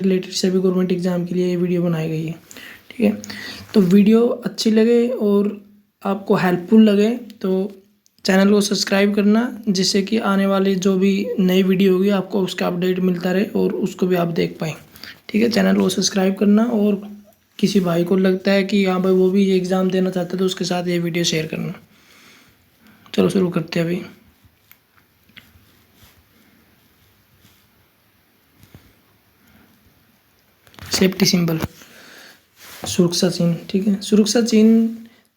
Related सभी government exam के लिए ये वीडियो बनाई गई है। ठीक है, तो वीडियो अच्छी लगे और आपको हेल्पफुल लगे तो चैनल को सब्सक्राइब करना, जिससे कि आने वाली जो भी नई वीडियो होगी आपको उसका अपडेट मिलता रहे और उसको भी आप देख पाएँ। ठीक है, चैनल को सब्सक्राइब करना और किसी भाई को लगता है कि हाँ भाई वो भी ये एग्ज़ाम देना चाहता है तो उसके साथ ये वीडियो शेयर करना। चलो शुरू करते हैं अभी। सेफ्टी सिंबल, सुरक्षा चिन्ह। ठीक है, सुरक्षा चिन्ह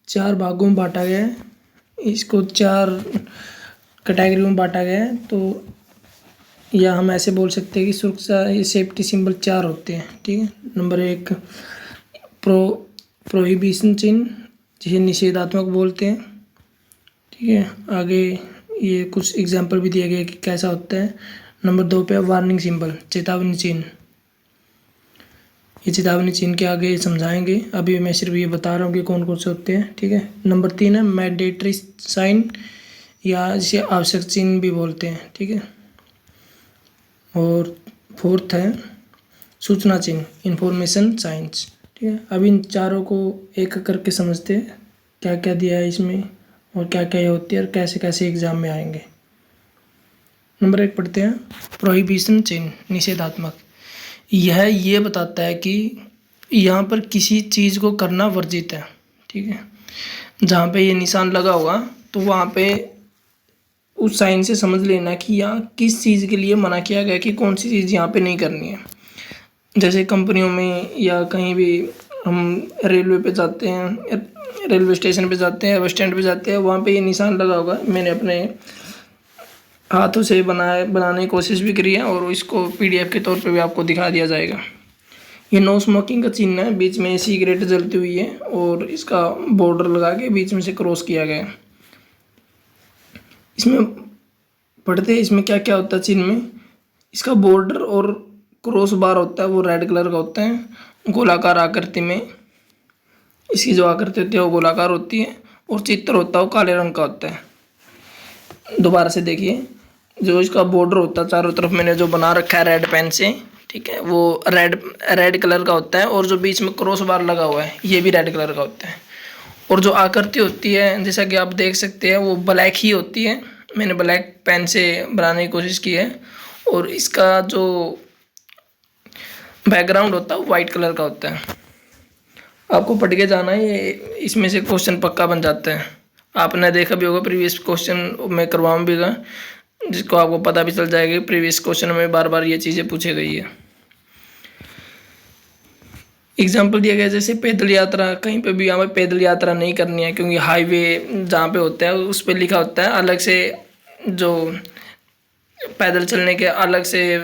4 भागों में बांटा गया है, इसको 4 कैटेगरी में बांटा गया है। तो या हम ऐसे बोल सकते हैं कि सुरक्षा ये सेफ्टी सिंबल 4 होते हैं। ठीक है, नंबर 1 प्रोहिबिशन चिन्ह, जिसे निषेधात्मक बोलते हैं। ठीक है, आगे ये कुछ एग्जाम्पल भी दिया गया है कि कैसा होता है। नंबर 2 पे वार्निंग सिंबल, चेतावनी चिन्ह। ये चेतावनी चिन्ह के आगे समझाएंगे, अभी मैं सिर्फ ये बता रहा हूँ कि कौन कौन से होते हैं। ठीक है, नंबर 3 है मैंडेटरी साइन, या जिसे आवश्यक चिन्ह भी बोलते हैं। ठीक है, और 4th है सूचना चिन्ह, इंफॉर्मेशन साइंस। ठीक है, अब इन चारों को एक करके समझते हैं क्या क्या दिया है इसमें और क्या क्या ये होती है और कैसे कैसे एग्जाम में आएंगे। नंबर 1 पढ़ते हैं, प्रोहिबिशन चिन्ह, निषेधात्मक। यह ये बताता है कि यहाँ पर किसी चीज़ को करना वर्जित है। ठीक है, जहाँ पे ये निशान लगा होगा तो वहाँ पे उस साइन से समझ लेना कि यहाँ किस चीज़ के लिए मना किया गया, कि कौन सी चीज़ यहाँ पे नहीं करनी है। जैसे कंपनियों में या कहीं भी हम रेलवे पे जाते हैं, रेलवे स्टेशन पे जाते हैं, बस स्टैंड पे जाते हैं, वहाँ पे ये निशान लगा होगा। मैंने अपने हाथों से बनाने की कोशिश भी करी है और इसको PDF के तौर पे भी आपको दिखा दिया जाएगा। ये नो स्मोकिंग का चिन्ह है, बीच में सिगरेट जलती हुई है और इसका बॉर्डर लगा के बीच में से क्रॉस किया गया है। इसमें पढ़ते हैं इसमें क्या क्या होता है चिन्ह में। इसका बॉर्डर और क्रॉस बार होता है वो रेड कलर का होता है, गोलाकार आकृति में। इसकी जो आकृति होती है वो गोलाकार होती है और चित्र होता है वो काले रंग का होता है। दोबारा से देखिए, जो इसका बॉर्डर होता है चारों तरफ मैंने जो बना रखा है रेड पेन से, ठीक है, वो रेड कलर का होता है। और जो बीच में क्रॉस बार लगा हुआ है ये भी रेड कलर का होता है। और जो आकृति होती है जैसा कि आप देख सकते हैं वो ब्लैक ही होती है। मैंने ब्लैक पेन से बनाने की कोशिश की है। और इसका जो बैकग्राउंड होता है वो वाइट कलर का होता है। आपको पढ़ के जाना है, ये इसमें से क्वेश्चन पक्का बन जाता है। आपने देखा भी होगा, प्रीवियस क्वेश्चन में करवाऊँ भी गा, जिसको आपको पता भी चल जाएगा प्रीवियस क्वेश्चन में बार बार ये चीज़ें पूछी गई है। एग्जाम्पल दिया गया जैसे पैदल यात्रा, कहीं पे भी हमें पैदल यात्रा नहीं करनी है, क्योंकि हाईवे जहाँ पे होता है उस पर लिखा होता है अलग से, जो पैदल चलने के अलग से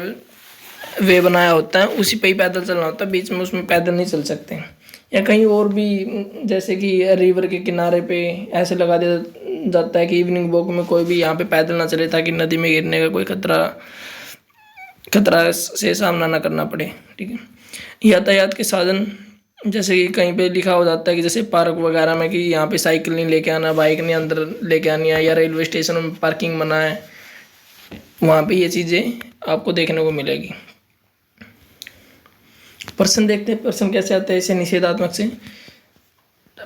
वे बनाया होता है उसी पे ही पैदल चलना होता है, बीच में उसमें पैदल नहीं चल सकते। या कहीं और भी जैसे कि रिवर के किनारे पे ऐसे लगा दिया जाता है कि इवनिंग वॉक में कोई भी यहाँ पे पैदल ना चले, ताकि नदी में गिरने का कोई खतरा से सामना ना करना पड़े। ठीक है, यातायात के साधन, जैसे कि कहीं पे लिखा हो जाता है कि जैसे पार्क वगैरह में कि यहाँ पे साइकिल नहीं लेके आना, बाइक नहीं अंदर लेके आनी है, या रेलवे स्टेशन में पार्किंग मना है, वहाँ पे ये चीज़ें आपको देखने को मिलेगी। प्रश्न देखते हैं, प्रश्न कैसे आता है इसे निषेधात्मक से।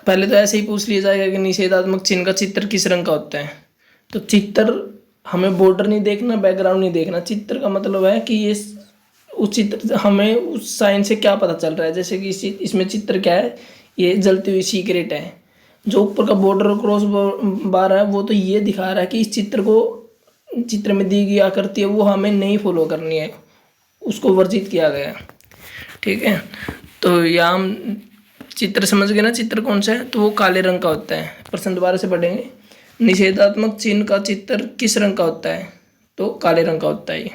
पहले तो ऐसे ही पूछ लिया जाएगा कि निषेधात्मक चिन्ह का चित्र किस रंग का होता है। तो चित्र, हमें बॉर्डर नहीं देखना, बैकग्राउंड नहीं देखना, चित्र का मतलब है कि ये उस चित्र, हमें उस साइन से क्या पता चल रहा है। जैसे कि इसमें चित्र क्या है, ये जलती हुई सिगरेट है। जो ऊपर का बॉर्डर और क्रॉस बार है वो तो ये दिखा रहा है कि इस चित्र में दी गई आकृति है वो हमें नहीं फॉलो करनी है, उसको वर्जित किया गया है। ठीक है, तो यहाँ हम चित्र समझ गए ना, चित्र कौन सा है, तो वो काले रंग का होता है। प्रश्न दोबारा से पढ़ेंगे, निषेधात्मक चिन्ह का चित्र किस रंग का होता है, तो काले रंग का होता है ये।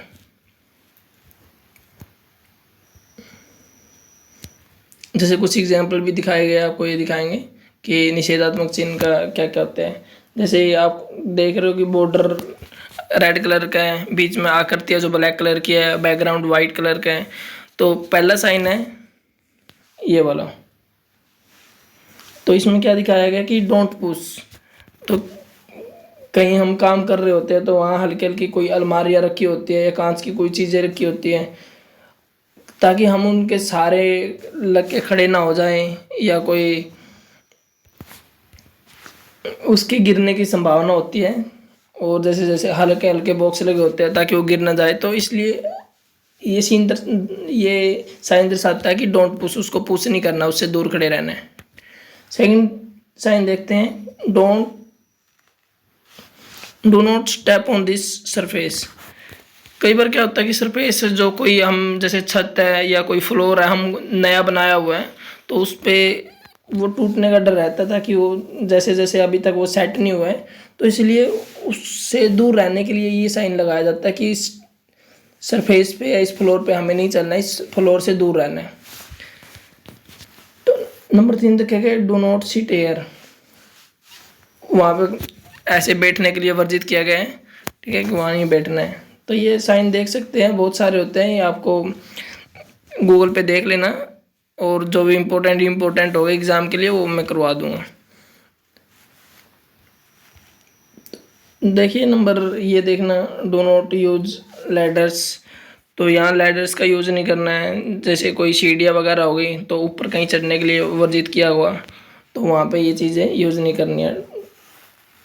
जैसे कुछ एग्जाम्पल भी दिखाए गए, आपको ये दिखाएंगे कि निषेधात्मक चिन्ह का क्या क्या होता है। जैसे आप देख रहे हो कि बॉर्डर रेड कलर का है, बीच में आकृति है जो ब्लैक कलर की है, बैकग्राउंड वाइट कलर का है। तो पहला साइन है ये वाला, तो इसमें क्या दिखाया गया कि डोंट पुश। तो कहीं हम काम कर रहे होते हैं तो वहाँ हल्की हल्की कोई अलमारियाँ रखी होती है या कांच की कोई चीज़ें रखी होती है, ताकि हम उनके सहारे लग के खड़े ना हो जाएं या कोई उसके गिरने की संभावना होती है। और जैसे जैसे हल्के हल्के बॉक्स लगे होते हैं ताकि वो गिर ना जाए, तो इसलिए ये साइन दर्शाता है कि डोंट पुश, उसको पुश नहीं करना, उससे दूर खड़े रहना है। सेकंड साइन देखते हैं, do not step on this surface. कई बार क्या होता है कि सरफेस जो कोई हम जैसे छत है या कोई फ्लोर है हम नया बनाया हुआ है, तो उस पर वो टूटने का डर रहता था कि वो जैसे जैसे अभी तक वो सेट नहीं हुआ है, तो इसलिए उससे दूर रहने के लिए ये साइन लगाया जाता है कि इस सरफेस पे या इस फ्लोर पे हमें नहीं चलना है, इस फ्लोर से दूर रहना है। तो नंबर 3 देखेंगे, डू नॉट सिट एयर। वहाँ पे ऐसे बैठने के लिए वर्जित किया गया है, ठीक है, कि वहाँ नहीं बैठना है। तो ये साइन देख सकते हैं, बहुत सारे होते हैं, ये आपको गूगल पे देख लेना, और जो भी इम्पोर्टेंट होगा एग्ज़ाम के लिए वो मैं करवा दूंगा। देखिए नंबर ये देखना, डो नॉट यूज लैडर्स। तो यहाँ लैडर्स का यूज़ नहीं करना है। जैसे कोई सीढ़ियाँ वगैरह हो गई तो ऊपर कहीं चढ़ने के लिए वर्जित किया हुआ, तो वहाँ पे ये चीज़ें यूज़ नहीं करनी है।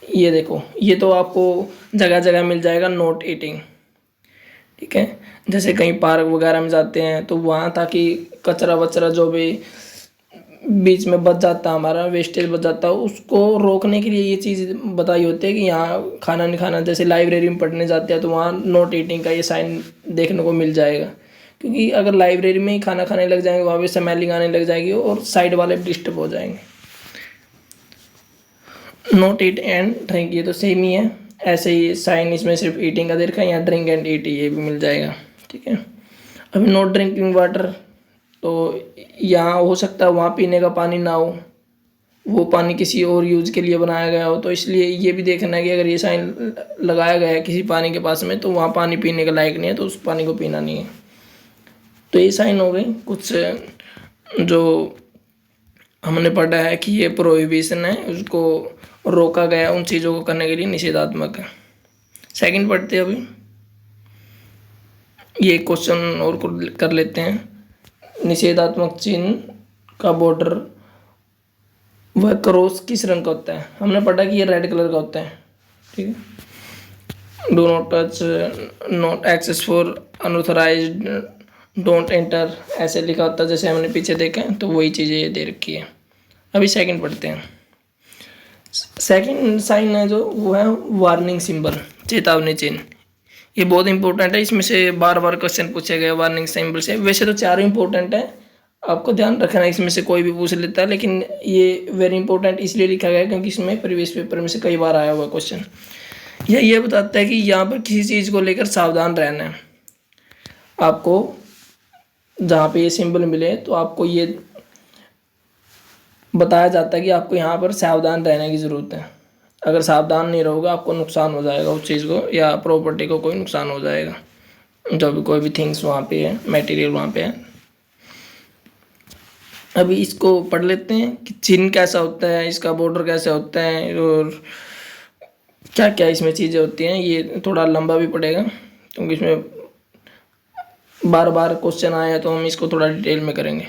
ये देखो, ये तो आपको जगह जगह मिल जाएगा, नोट ईटिंग, ठीक है। जैसे कहीं पार्क वगैरह में जाते हैं तो वहाँ, ताकि कचरा वचरा जो भी बीच में बच जाता है, हमारा वेस्टेज बच जाता है, उसको रोकने के लिए ये चीज़ बताई होती है कि यहाँ खाना नहीं खाना। जैसे लाइब्रेरी में पढ़ने जाते हैं तो वहाँ नोट ईटिंग का ये साइन देखने को मिल जाएगा, क्योंकि अगर लाइब्रेरी में ही खाना खाने लग जाएंगे, वहाँ पे स्मेलिंग आने लग जाएगी और साइड वाले डिस्टर्ब हो जाएंगे। नोट ईट एंड ड्रिंक, ये तो सेम ही है, ऐसे ही साइन इसमें सिर्फ ईटिंग का दे रखा है, यहाँ ड्रिंक एंड ईट ये भी मिल जाएगा, ठीक है। अभी नोट ड्रिंकिंग वाटर, तो यहाँ हो सकता है वहाँ पीने का पानी ना हो, वो पानी किसी और यूज़ के लिए बनाया गया हो, तो इसलिए ये भी देखना है कि अगर ये साइन लगाया गया है किसी पानी के पास में तो वहाँ पानी पीने का लायक नहीं है, तो उस पानी को पीना नहीं है। तो ये साइन हो गई कुछ जो हमने पढ़ा है कि ये प्रोहिबिशन है, उसको रोका गया उन चीज़ों को करने के लिए, निषेधात्मक है। सेकंड पढ़ते हैं अभी, ये क्वेश्चन और कर लेते हैं। निषेधात्मक चिन्ह का बॉर्डर वह क्रॉस किस रंग का होता है? हमने पढ़ा कि ये रेड कलर का होता है, ठीक है। Do not touch, not access for unauthorised, don't enter, ऐसे लिखा होता है जैसे हमने पीछे देखा है, तो वही चीज़ें ये दे रखी है। अभी सेकंड पढ़ते हैं। सेकंड साइन है जो, वो है वार्निंग सिंबल, चेतावनी चिन्ह। ये बहुत इंपॉर्टेंट है, इसमें से बार बार क्वेश्चन पूछे गए वार्निंग सिंबल से। वैसे तो चारों इंपॉर्टेंट है, आपको ध्यान रखना है, इसमें से कोई भी पूछ लेता है, लेकिन ये वेरी इंपॉर्टेंट इसलिए लिखा गया है क्योंकि इसमें प्रीवियस पेपर में से कई बार आया हुआ क्वेश्चन। ये बताता है कि यहाँ पर किसी चीज़ को लेकर सावधान रहना है। आपको जहाँ पे ये सिंबल मिले तो आपको ये बताया जाता है कि आपको यहाँ पर सावधान रहने की ज़रूरत है। अगर सावधान नहीं रहोगे आपको नुकसान हो जाएगा उस चीज़ को, या प्रॉपर्टी को कोई नुकसान हो जाएगा, जो भी कोई भी थिंग्स वहाँ पे है, मटेरियल वहाँ पे है। अभी इसको पढ़ लेते हैं कि चिन्ह कैसा होता है, इसका बॉर्डर कैसा होता है, और क्या क्या इसमें चीज़ें होती हैं। ये थोड़ा लंबा भी पड़ेगा क्योंकि इसमें बार बार क्वेश्चन आया, तो हम इसको थोड़ा डिटेल में करेंगे।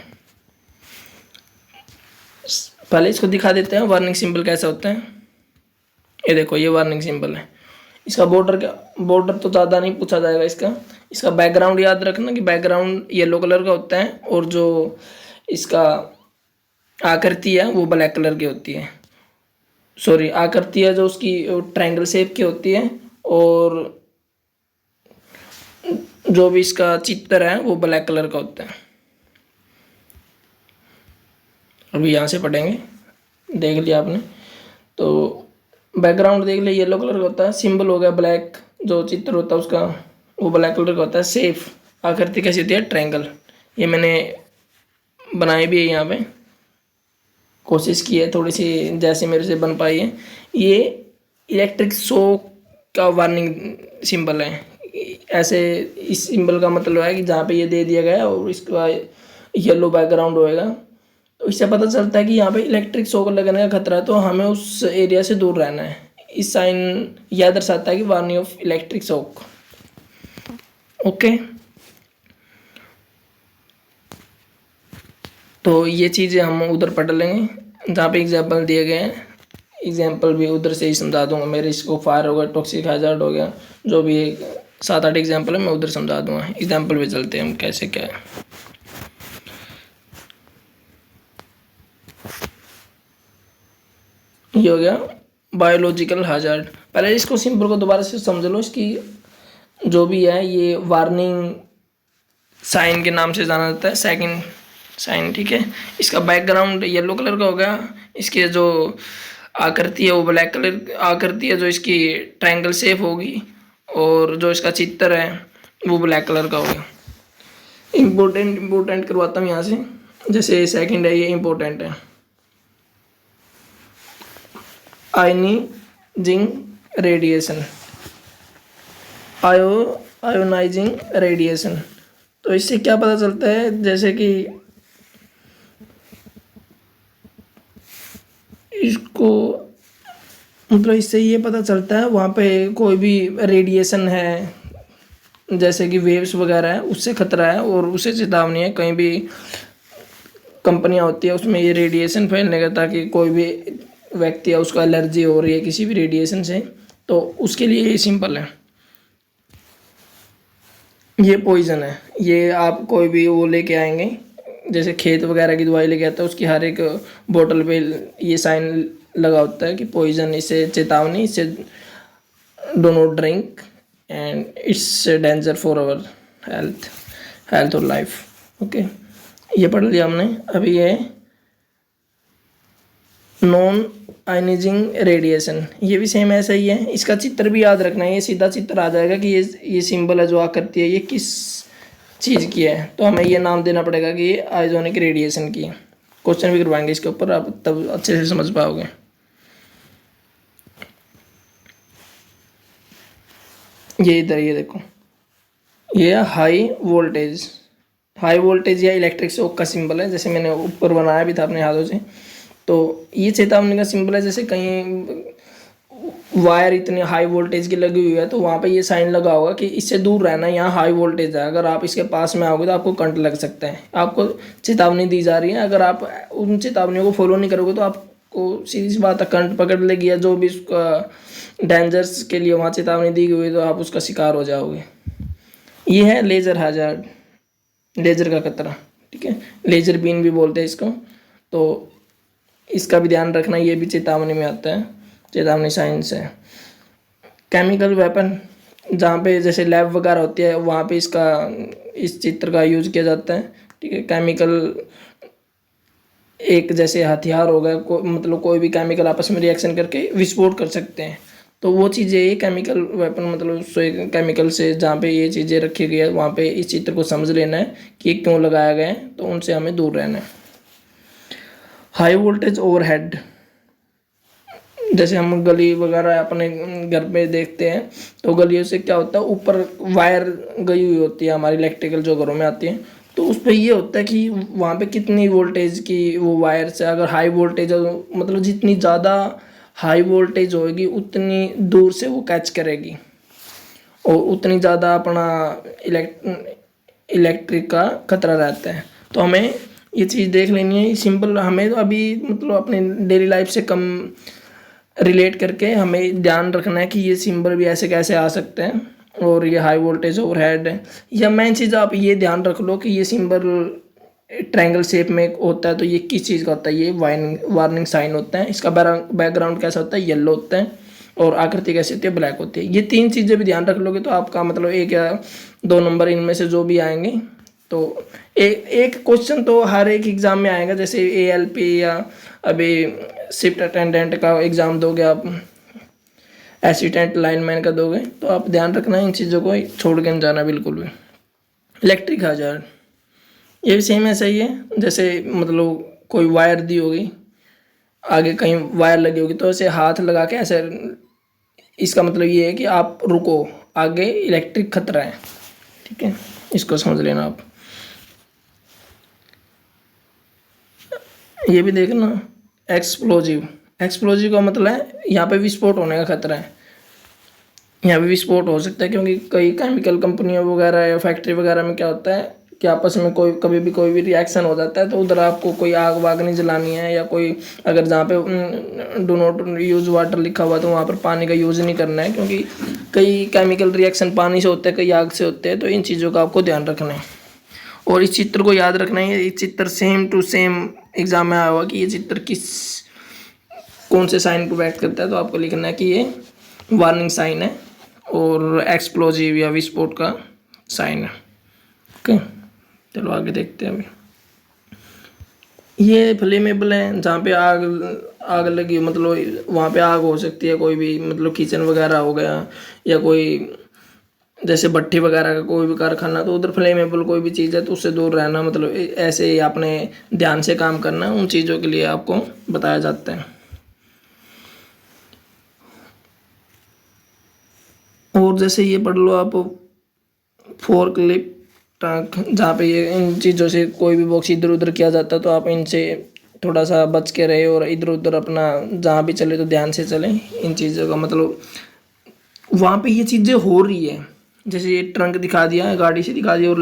पहले इसको दिखा देते हैं वार्निंग सिंबल कैसा होता है। ये देखो, ये वार्निंग सिंबल है। इसका बॉर्डर तो ज़्यादा नहीं पूछा जाएगा। इसका बैकग्राउंड याद रखना कि बैकग्राउंड येलो कलर का होता है, और जो इसका आकृति है वो ब्लैक कलर की होती है। सॉरी, आकृति है जो उसकी ट्रायंगल शेप की होती है, और जो भी इसका चित्र है वो ब्लैक कलर का होता है। अभी यहाँ से पढ़ेंगे, देख लिया आपने, तो बैकग्राउंड देख लिया येलो कलर का होता है, सिंबल हो गया ब्लैक, जो चित्र होता है उसका वो ब्लैक कलर का होता है। सेफ आकृति कैसी होती है? ट्रायंगल। ये मैंने बनाई भी है, यहाँ पे कोशिश की है थोड़ी सी, जैसे मेरे से बन पाई है। ये इलेक्ट्रिक शॉक का वार्निंग सिंबल है। ऐसे इस सिंबल का मतलब है कि जहाँ पे ये दे दिया गया है और इसका येलो बैकग्राउंड होएगा, तो इससे पता चलता है कि यहाँ पे इलेक्ट्रिक शॉक लगने का खतरा है, तो हमें उस एरिया से दूर रहना है। इस साइन यह दर्शाता है कि warning of electric shock. Okay, तो ये चीज़ें हम उधर पढ़ लेंगे जहाँ पे एग्जाम्पल दिए गए हैं। एग्जाम्पल भी उधर से ही समझा दूंगा मैं। रिस्क ऑफ फायर हो गया, टॉक्सिक हैजार्ड हो गया, जो भी 7-8 एग्जाम्पल है मैं उधर समझा दूंगा। एग्जाम्पल पे चलते हैं हम कैसे क्या है। ये हो गया बायोलॉजिकल हैजार्ड। पहले इसको सिंपल को दोबारा से समझ लो। इसकी जो भी है ये वार्निंग साइन के नाम से जाना जाता है, सेकंड साइन, ठीक है। इसका बैकग्राउंड येलो कलर का हो गया, इसके जो आकृति है वो ब्लैक कलर आकृति है, जो इसकी ट्रायंगल शेप होगी, और जो इसका चित्र है वो ब्लैक कलर का होगा। इम्पोर्टेंट करवाता हूँ यहाँ से। जैसे सेकंड है, ये इम्पोर्टेंट है, आयनाइजिंग रेडिएशन, आयोनाइजिंग रेडिएशन। तो इससे क्या पता चलता है, जैसे कि इसको मतलब इससे ये पता चलता है वहाँ पे कोई भी रेडिएशन है, जैसे कि वेव्स वगैरह है, उससे खतरा है और उसे चेतावनी है। कहीं भी कंपनियां होती है उसमें ये रेडिएशन फैलने का, ताकि कोई भी व्यक्ति है उसको एलर्जी हो रही है किसी भी रेडिएशन से, तो उसके लिए ये सिंपल है। ये पॉइजन है, ये आप कोई भी वो लेके आएंगे, जैसे खेत वगैरह की दवाई लेके आते हैं, उसकी हर एक बोतल पे ये साइन लगा होता है कि पॉइजन, इससे चेतावनी, इससे do not drink and it's danger for our health और लाइफ। ओके, ये पढ़ लिया हमने। अभी ये नॉन आयनाइजिंग रेडिएशन, ये भी सेम ऐसा ही है। इसका चित्र भी याद रखना है, ये सीधा चित्र आ जाएगा कि ये सिंबल है जो आकृति है ये किस चीज़ की है। तो हमें ये नाम देना पड़ेगा कि ये आयोनिक रेडिएशन की है। क्वेश्चन भी करवाएंगे इसके ऊपर, आप तब अच्छे से समझ पाओगे। ये इधर ये देखो, ये हाई वोल्टेज या इलेक्ट्रिक शॉक का सिंबल है, जैसे मैंने ऊपर बनाया भी था अपने हाथों से। तो ये चेतावनी का सिंबल है। जैसे कहीं वायर इतनी हाई वोल्टेज की लगी हुई है तो वहाँ पे ये साइन लगा होगा कि इससे दूर रहना, यहाँ हाई वोल्टेज है, अगर आप इसके पास में आओगे तो आपको करंट लग सकता है। आपको चेतावनी दी जा रही है, अगर आप उन चेतावनियों को फॉलो नहीं करोगे तो आपको सीधी सी बात है करंट पकड़ लेगी, या जो भी उसका डेंजर्स के लिए वहाँ चेतावनी दी गई तो आप उसका शिकार हो जाओगे। ये है लेजर हैजार्ड, लेजर का खतरा, ठीक है। लेजर बीन भी बोलते हैं इसको। तो इसका भी ध्यान रखना, ये भी चेतावनी में आता है, चेतावनी साइंस है। केमिकल वेपन, जहाँ पे जैसे लैब वगैरह होती है वहाँ पे इस चित्र का यूज किया जाता है, ठीक है। केमिकल एक जैसे हथियार हो गया, मतलब कोई भी केमिकल आपस में रिएक्शन करके विस्फोट कर सकते हैं। तो वो चीज़ें ये केमिकल वेपन, मतलब केमिकल से जहाँ पे ये चीज़ें रखी गई है वहाँ पे इस चित्र को समझ लेना है कि क्यों लगाया गया है, तो उनसे हमें दूर रहना है। हाई वोल्टेज ओवरहेड, जैसे हम गली वगैरह अपने घर पे देखते हैं तो गलियों से क्या होता है, ऊपर वायर गई हुई होती है हमारी इलेक्ट्रिकल जो घरों में आती है, तो उस पर ये होता है कि वहाँ पे कितनी वोल्टेज की वो वायर से, अगर हाई वोल्टेज है मतलब जितनी ज़्यादा हाई वोल्टेज होगी उतनी दूर से वो कैच करेगी और उतनी ज़्यादा अपना इलेक्ट्रिक का खतरा रहता है। तो हमें ये चीज़ देख लेनी है। सिंपल हमें तो अभी मतलब अपने डेली लाइफ से कम रिलेट करके हमें ध्यान रखना है कि ये सिंबल भी ऐसे कैसे आ सकते हैं, और ये हाई वोल्टेज ओवरहेड है। या मेन चीज़ आप ये ध्यान रख लो कि ये सिंबल ट्रायंगल शेप में होता है, तो ये किस चीज़ का होता है, ये वार्निंग साइन होता है। इसका बैकग्राउंड कैसा होता है, येलो होता है, और आकृति कैसी होती है, ब्लैक होती है। ये 3 चीज़ें भी ध्यान रख लोगे तो आपका मतलब 1 या 2 नंबर इनमें से जो भी आएंगे, तो एक क्वेश्चन तो हर एक एग्ज़ाम में आएगा। जैसे ALP या अभी शिफ्ट अटेंडेंट का एग्ज़ाम दोगे आप, असिस्टेंट लाइनमैन का दोगे, तो आप ध्यान रखना इन चीज़ों को छोड़ के नहीं जाना बिल्कुल भी। इलेक्ट्रिक हैजार्ड, ये भी सेम ऐसा ही है। जैसे मतलब कोई वायर दी होगी, आगे कहीं वायर लगी होगी, तो ऐसे हाथ लगा के ऐसे, इसका मतलब ये है कि आप रुको, आगे इलेक्ट्रिक खतरा है, ठीक है। इसको समझ लेना आप। ये भी देखना, एक्सप्लोजिव का मतलब है यहाँ पे विस्फोट होने का खतरा है। यहाँ पे विस्फोट हो सकता है क्योंकि कई केमिकल कंपनियों वगैरह या फैक्ट्री वगैरह में क्या होता है, कि आपस में कोई कभी भी कोई भी रिएक्शन हो जाता है तो उधर आपको कोई आग वाग नहीं जलानी है, या कोई अगर जहाँ पे डू नॉट यूज़ वाटर लिखा हुआ तो वहाँ पर पानी का यूज़ नहीं करना है, क्योंकि कई केमिकल रिएक्शन पानी से होते हैं, कई आग से होते हैं। तो इन चीज़ों का आपको ध्यान रखना है और इस चित्र को याद रखना है। ये चित्र सेम टू सेम एग्जाम में आया हुआ कि ये चित्र कौन से साइन को व्यक्त करता है। तो आपको लिखना है कि ये वार्निंग साइन है और एक्सप्लोजिव या विस्फोट का साइन है। ओके, चलो आगे देखते हैं। अभी ये फ्लेमेबल है, जहाँ पे आग लगी, मतलब वहाँ पे आग हो सकती है, कोई भी मतलब किचन वगैरह हो गया या कोई जैसे भट्टी वगैरह का कोई भी कारखाना, तो उधर फ्लेमेबल कोई भी चीज़ है तो उससे दूर रहना, मतलब ऐसे ही आपने ध्यान से काम करना, उन चीज़ों के लिए आपको बताया जाता है। और जैसे ये पढ़ लो आप फोर्कलिफ्ट ट्रक, जहाँ पे ये इन चीज़ों से कोई भी बॉक्स इधर उधर किया जाता है तो आप इनसे थोड़ा सा बच के रहे और इधर उधर अपना जहाँ भी चले तो ध्यान से चलें। इन चीज़ों का मतलब वहाँ पे ये चीज़ें हो रही है, जैसे ये ट्रंक दिखा दिया, गाड़ी से दिखा दिया और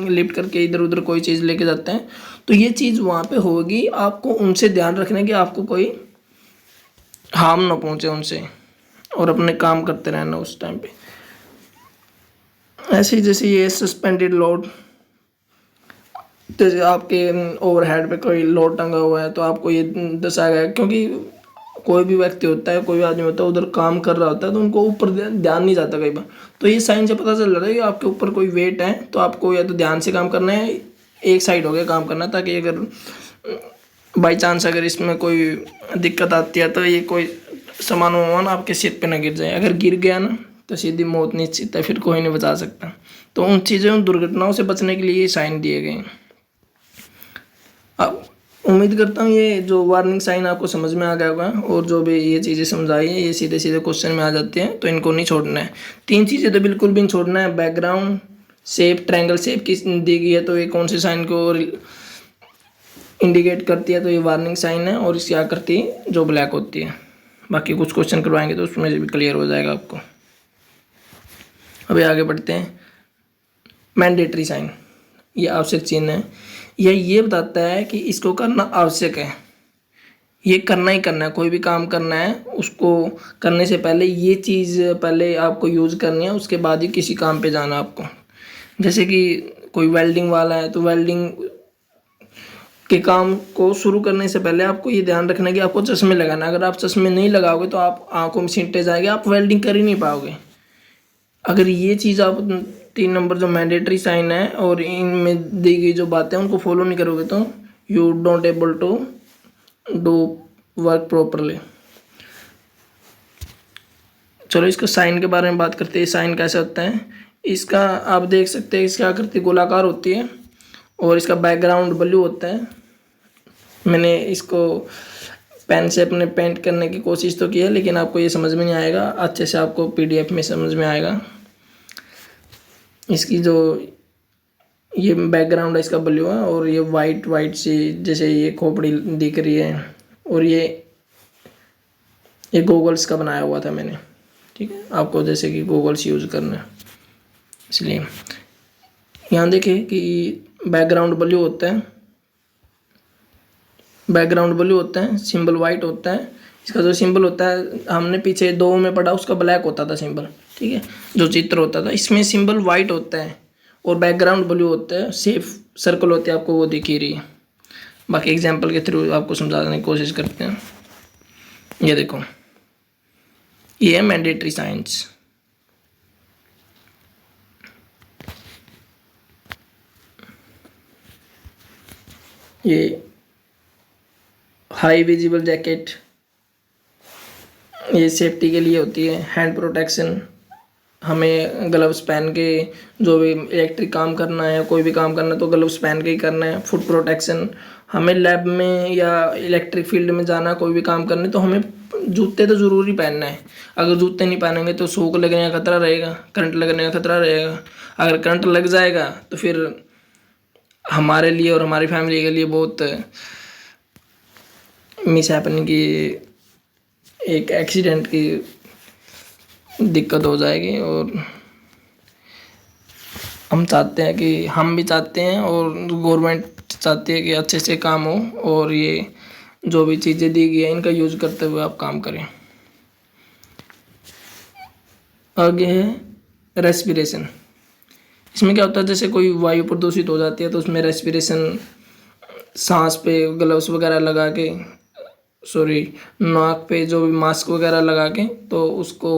लिफ्ट करके इधर उधर कोई चीज़ लेके जाते हैं, तो ये चीज़ वहाँ पे होगी। आपको उनसे ध्यान रखना है कि आपको कोई हार्म ना पहुँचे उनसे, और अपने काम करते रहना उस टाइम पे। ऐसे ही जैसे ये सस्पेंडेड लोड, जैसे आपके ओवरहेड पे कोई लोड टंगा हुआ है तो आपको ये दर्शाया गया, क्योंकि कोई भी व्यक्ति होता है, कोई भी आदमी होता है, उधर काम कर रहा होता है तो उनको ऊपर ध्यान नहीं जाता कई बार। तो ये साइन से पता चल रहा है कि आपके ऊपर कोई वेट है, तो आपको या तो ध्यान से काम करना है, एक साइड हो गया काम करना, ताकि अगर बाई चांस अगर इसमें कोई दिक्कत आती है तो ये कोई सामान वामान आपके सिर पे ना गिर जाए। अगर गिर गया ना तो सीधी मौत निश्चित है, फिर कोई नहीं बचा सकता। तो उन चीज़ों दुर्घटनाओं से बचने के लिए ये साइन दिए गए हैं। अब उम्मीद करता हूँ ये जो वार्निंग साइन आपको समझ में आ गया होगा, और जो भी ये चीज़ें समझाई है ये सीधे सीधे क्वेश्चन में आ जाते हैं, तो इनको नहीं छोड़ना है। 3 चीज़ें तो बिल्कुल भी नहीं छोड़ना है। बैकग्राउंड शेप, ट्रायंगल शेप किस दी गई है तो ये कौन से साइन को इंडिकेट करती है, तो ये वार्निंग साइन है, और इसकी आकृति जो ब्लैक होती है। बाकी कुछ क्वेश्चन करवाएंगे तो उसमें भी क्लियर हो जाएगा आपको। अभी आगे बढ़ते हैं। मैंडेटरी साइन, ये आवश्यक चिन्ह है। यह ये बताता है कि इसको करना आवश्यक है, ये करना ही करना है। कोई भी काम करना है उसको करने से पहले ये चीज़ पहले आपको यूज़ करनी है, उसके बाद ही किसी काम पे जाना आपको। जैसे कि कोई वेल्डिंग वाला है तो वेल्डिंग के काम को शुरू करने से पहले आपको ये ध्यान रखना है कि आपको चश्मे लगाना है। अगर आप चश्मे नहीं लगाओगे तो आप आंखों में छींटे जाएंगे, आप वेल्डिंग कर ही नहीं पाओगे। अगर ये चीज़ आप 3 नंबर जो मैंडेटरी साइन है और इनमें दी गई जो बातें हैं उनको फॉलो नहीं करोगे तो you don't able to do work properly. चलो इसका साइन के बारे में बात करते हैं। साइन कैसे होता है, इसका आप देख सकते हैं, इसकी आकृति गोलाकार होती है और इसका बैकग्राउंड ब्लू होता है। मैंने इसको पेन से अपने पेंट करने की कोशिश तो की है, लेकिन आपको ये समझ में नहीं आएगा, अच्छे से आपको PDF में समझ में आएगा। इसकी जो ये बैकग्राउंड है इसका ब्लू है और ये वाइट सी जैसे ये खोपड़ी दिख रही है, और ये गूगल्स का बनाया हुआ था मैंने, ठीक है। आपको जैसे कि गूगल्स यूज़ करना है, इसलिए यहाँ देखिए कि बैकग्राउंड ब्लू होता है, बैकग्राउंड ब्लू होता है, सिंबल वाइट होता है। इसका जो सिंबल होता है हमने पीछे 2 में पढ़ा, उसका ब्लैक होता था सिंबल, ठीक है, जो चित्र होता था। इसमें सिंबल वाइट होता है और बैकग्राउंड ब्लू होता है, सेफ सर्कल होते हैं, आपको वो दिख ही रही है। बाकी एग्जांपल के थ्रू आपको समझाने की कोशिश करते हैं। ये देखो, ये है मैंडेटरी साइंस। ये हाई विजिबल जैकेट, ये सेफ्टी के लिए होती है। हैंड प्रोटेक्शन, हमें ग्लव्स पहन के जो भी इलेक्ट्रिक काम करना है, कोई भी काम करना है तो ग्लव्स पहन के ही करना है। फुट प्रोटेक्शन, हमें लैब में या इलेक्ट्रिक फील्ड में जाना, कोई भी काम करने तो हमें जूते तो ज़रूरी पहनना है। अगर जूते नहीं पहनेंगे तो शॉक लगने का खतरा रहेगा, करंट लगने का खतरा रहेगा। अगर करंट लग जाएगा तो फिर हमारे लिए और हमारी फैमिली के लिए बहुत मिस हैपनिंग की, एक एक्सीडेंट की दिक्कत हो जाएगी। और हम चाहते हैं कि हम भी चाहते हैं और गवर्नमेंट चाहती है कि अच्छे से काम हो, और ये जो भी चीज़ें दी गई हैं इनका यूज़ करते हुए आप काम करें। आगे है रेस्पिरेशन। इसमें क्या होता है, जैसे कोई वायु प्रदूषित हो जाती है तो उसमें रेस्पिरेशन, सांस पे ग्लव्स वगैरह लगा के, सॉरी, नाक पे जो भी मास्क वगैरह लगा के, तो उसको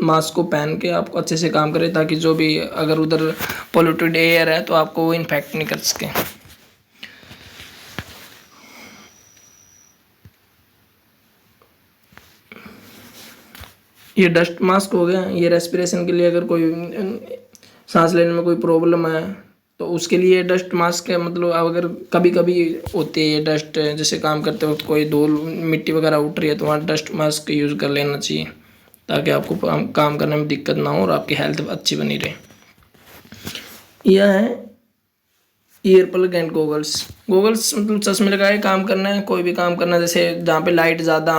मास्क को पहन के आपको अच्छे से काम करें, ताकि जो भी अगर उधर पोल्यूटेड एयर है तो आपको वो इन्फेक्ट नहीं कर सके। ये डस्ट मास्क हो गया, ये रेस्पिरेशन के लिए, अगर कोई सांस लेने में कोई प्रॉब्लम है तो उसके लिए डस्ट मास्क है। मतलब अगर कभी कभी होती है ये डस्ट, जैसे काम करते वक्त कोई धूल मिट्टी वगैरह उठ रही है तो वहाँ डस्ट मास्क यूज़ कर लेना चाहिए, ताकि आपको काम करने में दिक्कत ना हो और आपकी हेल्थ अच्छी बनी रहे। यह है ear plug and goggles. Goggles मतलब चश्मे लगाए काम करना है, कोई भी काम करना है, जैसे जहाँ पे लाइट ज़्यादा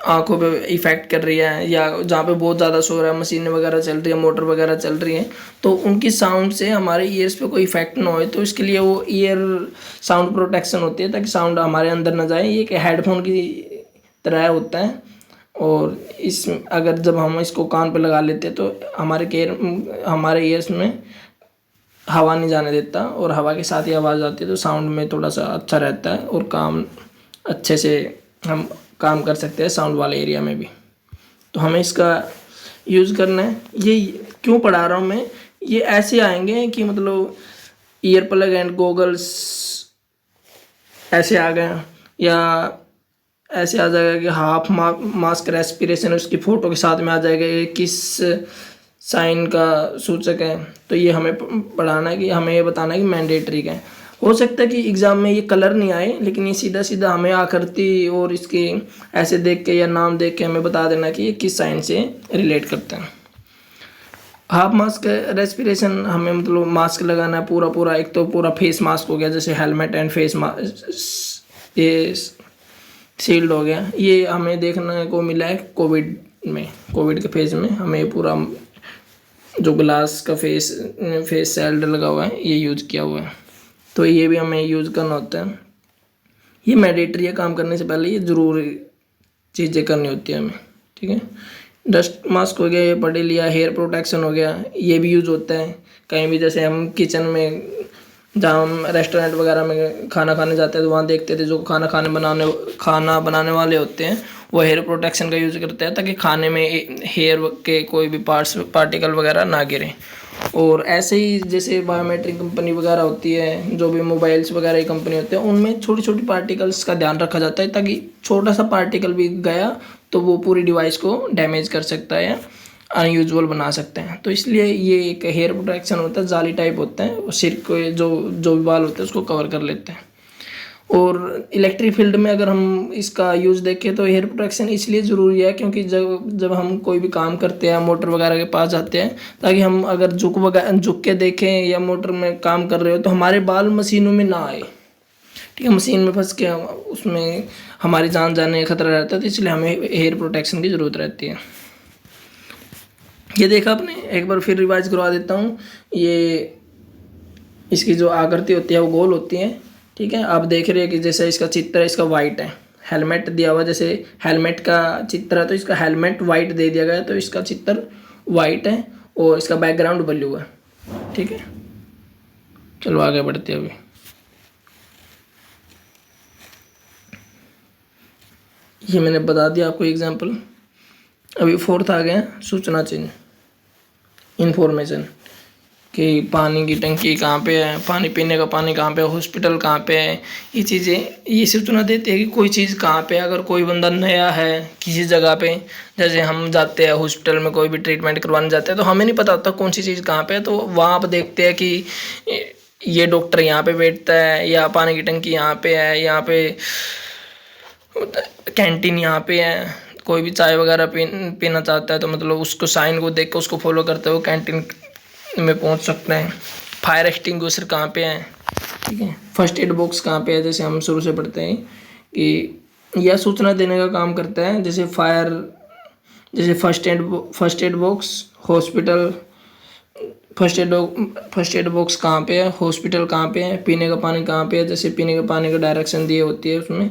आंखों पे इफेक्ट कर रही है, या जहाँ पे बहुत ज़्यादा शोर है, मशीनें वगैरह चल रही है, मोटर वगैरह चल रही है, तो उनकी साउंड से हमारे ईयर्स पे कोई इफेक्ट ना हो, तो इसके लिए वो ईयर साउंड प्रोटेक्शन होती है, ताकि साउंड हमारे अंदर ना जाए। ये एक हेडफोन की तरह होता है, और इस अगर जब हम इसको कान पे लगा लेते हैं तो हमारे ईयर्स में हवा नहीं जाने देता, और हवा के साथ ही आवाज़ आती है, तो साउंड में थोड़ा सा अच्छा रहता है, और काम अच्छे से हम काम कर सकते हैं साउंड वाले एरिया में भी। तो हमें इसका यूज़ करना है। ये क्यों पढ़ा रहा हूँ मैं, ये ऐसे आएंगे कि मतलब ईयर प्लग एंड गोगल्स ऐसे आ गए, या ऐसे आ जाएगा कि हाफ मास्क रेस्पिरेशन, उसकी फ़ोटो के साथ में आ जाएगा ये किस साइन का सूचक है। तो ये हमें पढ़ाना है, कि हमें ये बताना है कि मैंडेटरी का है। हो सकता है कि एग्ज़ाम में ये कलर नहीं आए, लेकिन ये सीधा सीधा हमें आकृति और इसके ऐसे देख के या नाम देख के हमें बता देना कि ये किस साइन से रिलेट करते हैं। हाफ मास्क रेस्पिरेशन, हमें मतलब मास्क लगाना है पूरा, एक तो पूरा फेस मास्क हो गया, जैसे हेलमेट एंड फेस मास्क, ये शील्ड हो गया। ये हमें देखने को मिला है कोविड के फेज में, हमें पूरा जो ग्लास का फेस शील्ड लगा हुआ है ये यूज़ किया हुआ है, तो ये भी हमें यूज़ करना होता है। ये मैंडेटरी है, काम करने से पहले ये ज़रूरी चीज़ें करनी होती है हमें, ठीक है। डस्ट मास्क हो गया, ये पढ़ लिया। हेयर प्रोटेक्शन हो गया, ये भी यूज़ होता है कहीं भी, जैसे हम किचन में, जहाँ हम रेस्टोरेंट वगैरह में खाना खाने जाते हैं तो वहाँ देखते थे जो खाना बनाने वाले होते हैं वो हेयर प्रोटेक्शन का यूज़ करते हैं, ताकि खाने में हेयर के कोई भी पार्टिकल वगैरह ना गिरें। और ऐसे ही जैसे बायोमेट्रिक कंपनी वगैरह होती है, जो भी मोबाइल्स वगैरह की कंपनी होते हैं, उनमें छोटी छोटी पार्टिकल्स का ध्यान रखा जाता है, ताकि छोटा सा पार्टिकल भी गया तो वो पूरी डिवाइस को डैमेज कर सकता है, अनयूजुअल बना सकते हैं। तो इसलिए ये एक हेयर प्रोटेक्शन होता है, जाली टाइप होता है, वो सिर को जो भी बाल होते हैं उसको कवर कर लेते हैं। और इलेक्ट्रिक फील्ड में अगर हम इसका यूज़ देखें तो हेयर प्रोटेक्शन इसलिए ज़रूरी है, क्योंकि जब हम कोई भी काम करते हैं, मोटर वगैरह के पास जाते हैं, ताकि हम अगर झुक के देखें या मोटर में काम कर रहे हो तो हमारे बाल मशीनों में ना आए, ठीक है। मशीन में फंस के उसमें हमारी जान जाने का खतरा रहता है, तो इसलिए हमें हेयर प्रोटेक्शन की ज़रूरत रहती है। ये देखा आपने, एक बार फिर रिवाइज करवा देता हूँ। ये इसकी जो आकृति होती है वो गोल होती है, ठीक है। आप देख रहे हैं कि जैसे इसका चित्र है, इसका वाइट है, हेलमेट दिया हुआ, जैसे हेलमेट का चित्र है तो इसका हेलमेट वाइट दे दिया गया है, तो इसका चित्र वाइट है और इसका बैकग्राउंड ब्लू है, ठीक है। चलो आगे बढ़ते हैं। अभी ये मैंने बता दिया आपको एग्जाम्पल। अभी फोर्थ आ गया सूचना चिन्ह, इंफॉर्मेशन, कि पानी की टंकी कहाँ पे है, पानी पीने का पानी कहाँ पे है, हॉस्पिटल कहाँ पे है। ये चीज़ें ये सूचना देती है कि कोई चीज़ कहाँ पे है। अगर कोई बंदा नया है किसी जगह पे, जैसे हम जाते हैं हॉस्पिटल में कोई भी ट्रीटमेंट करवाने जाते हैं, तो हमें नहीं पता होता कौन सी चीज़ कहाँ पे है, तो वहाँ पर देखते हैं कि ये डॉक्टर यहाँ पे बैठता है, या पानी की टंकी यहाँ पे है, यहाँ पे कैंटीन यहाँ पे है। कोई भी चाय वगैरह पीना चाहता है तो मतलब उसको साइन को देख के उसको फॉलो करते हुए कैंटीन में पहुंच सकते हैं। फायर एक्सटिंग्विशर कहाँ पे है, ठीक है। फर्स्ट एड बॉक्स कहाँ पे है, जैसे हम शुरू से पढ़ते हैं कि यह सूचना देने का काम करता है। जैसे first aid box, hospital, first aid box कहाँ पे है, हॉस्पिटल कहाँ पे है, पीने का पानी कहाँ पे है, जैसे पीने के पानी का डायरेक्शन दिए होती है उसमें।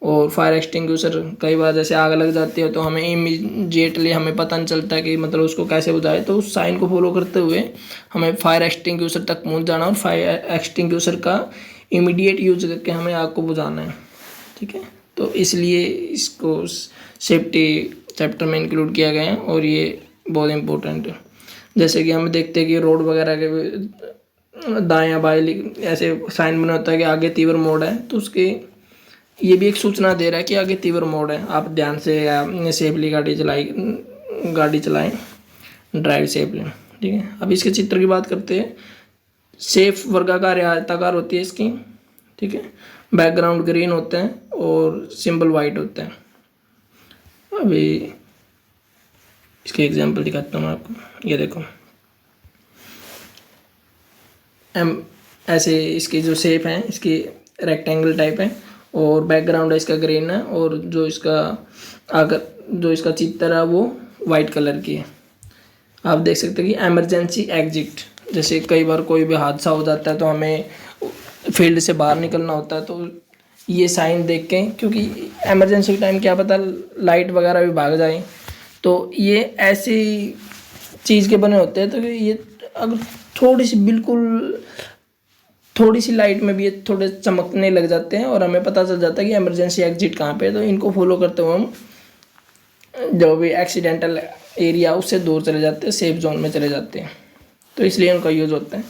और फायर एक्सटिंग्विशर, कई बार जैसे आग लग जाती है तो हमें इमीडिएटली हमें पता नहीं चलता कि मतलब उसको कैसे बुझाए, तो उस साइन को फॉलो करते हुए हमें फायर एक्सटिंग्विशर तक पहुंच जाना और फायर एक्सटिंग्विशर का इमीडिएट यूज करके हमें आग को बुझाना है। ठीक है, तो इसलिए इसको सेफ्टी चैप्टर में इंक्लूड किया गया है और ये बहुत इम्पोर्टेंट है। जैसे कि हम देखते हैं कि रोड वगैरह के दाएं बाएं ऐसे साइन बना होता है कि आगे तीव्र मोड़ है, तो उसके ये भी एक सूचना दे रहा है कि आगे तीव्र मोड़ है, आप ध्यान से या सेफली गाड़ी चलाएं, ड्राइव सेफली। ठीक है, अब इसके चित्र की बात करते हैं। सेफ वर्गाकार या आयताकार होती है इसकी। ठीक है, बैकग्राउंड ग्रीन होता है और सिंबल वाइट होता है। अभी इसके एग्जांपल दिखाता हूँ आपको, ये देखो ऐसे इसकी जो शेप है इसकी रेक्टेंगल टाइप है और बैकग्राउंड है इसका ग्रीन है और जो इसका चित्र है वो वाइट कलर की है। आप देख सकते हैं कि इमरजेंसी एग्जिट, जैसे कई बार कोई भी हादसा हो जाता है तो हमें फील्ड से बाहर निकलना होता है, तो ये साइन देख के, क्योंकि इमरजेंसी के टाइम क्या पता लाइट वगैरह भी भाग जाए, तो ये ऐसी चीज़ के बने होते हैं। तो ये अगर थोड़ी सी लाइट में भी ये थोड़े चमकने लग जाते हैं और हमें पता चल जाता है कि इमरजेंसी एग्जिट कहाँ पे है। तो इनको फॉलो करते हुए हम जो भी एक्सीडेंटल एरिया उससे दूर चले जाते हैं, सेफ जोन में चले जाते हैं, तो इसलिए उनका यूज़ होता है।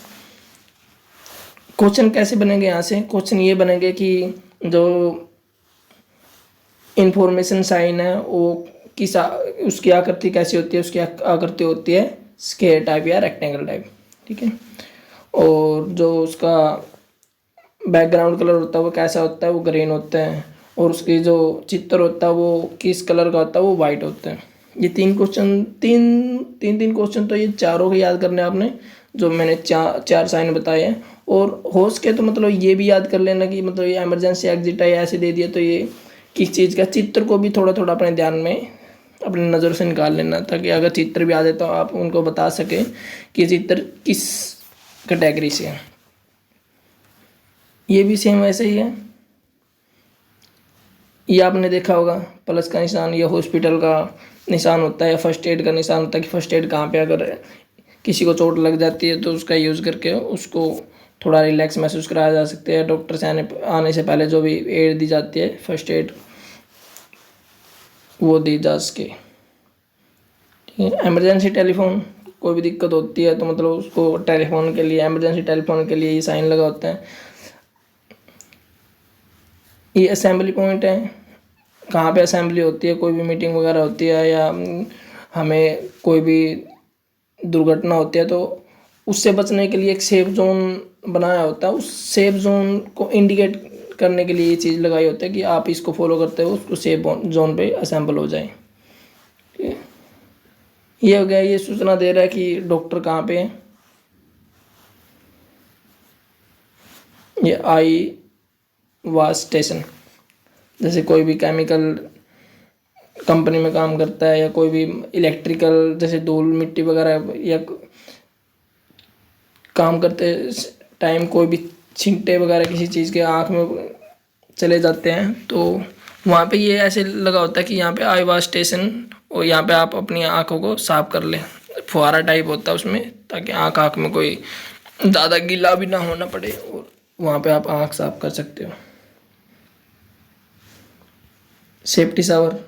क्वेश्चन कैसे बनेंगे यहाँ से? क्वेश्चन ये बनेंगे कि जो इंफॉर्मेशन साइन है वो उसकी आकृति कैसी होती है? उसकी आकृति होती है स्क्वायर टाइप या रेक्टेंगल टाइप। ठीक है, और जो उसका बैकग्राउंड कलर होता है वो कैसा होता है? वो ग्रीन होता है और उसकी जो चित्र होता है वो किस कलर का होता है? वो वाइट होता है। ये तीन क्वेश्चन तो ये चारों के याद करने आपने, जो मैंने चार साइन बताए हैं। और हो सके तो मतलब ये भी याद कर लेना कि मतलब ये इमरजेंसी एग्जिट है ऐसे दे दिया तो ये किस चीज़ का, चित्र को भी थोड़ा थोड़ा अपने ध्यान में अपनी नज़र से निकाल लेना, ताकि अगर चित्र भी आ जाए तो आप उनको बता सकें कि चित्र किस कैटेगरी से है। ये भी सेम वैसे ही है, ये आपने देखा होगा प्लस का निशान, ये हॉस्पिटल का निशान होता है या फर्स्ट एड का निशान होता है कि फर्स्ट एड कहाँ पे अगर किसी को चोट लग जाती है तो उसका यूज़ करके उसको थोड़ा रिलैक्स महसूस कराया जा सकता है। डॉक्टर से आने से पहले जो भी एड दी जाती है फर्स्ट एड वो दी जा सके। ठीक है, इमरजेंसी टेलीफोन, कोई भी दिक्कत होती है तो मतलब उसको टेलीफोन के लिए, इमरजेंसी टेलीफोन के लिए ये साइन लगा होता है। ये असेंबली पॉइंट है, कहाँ पे असेंबली होती है, कोई भी मीटिंग वगैरह होती है या हमें कोई भी दुर्घटना होती है तो उससे बचने के लिए एक सेफ जोन बनाया होता है। उस सेफ जोन को इंडिकेट करने के लिए ये चीज़ लगाई होती है कि आप इसको फॉलो करते हो उसको सेफ जोन पे असेंबल हो जाए। ठीक है, ये हो गया, ये सूचना दे रहा है कि डॉक्टर कहाँ पे है। ये आई वाश स्टेशन, जैसे कोई भी केमिकल कंपनी में काम करता है या कोई भी इलेक्ट्रिकल जैसे धूल मिट्टी वगैरह या काम करते टाइम कोई भी छींटे वगैरह किसी चीज़ के आँख में चले जाते हैं तो वहाँ पे ये ऐसे लगा होता है कि यहाँ पे आई वाश स्टेशन, और यहाँ पे आप अपनी आँखों को साफ कर लें। फुहारा टाइप होता है उसमें, ताकि आँख में कोई ज़्यादा गीला भी ना होना पड़े और वहाँ पे आप आँख साफ कर सकते हो। सेफ्टी शावर,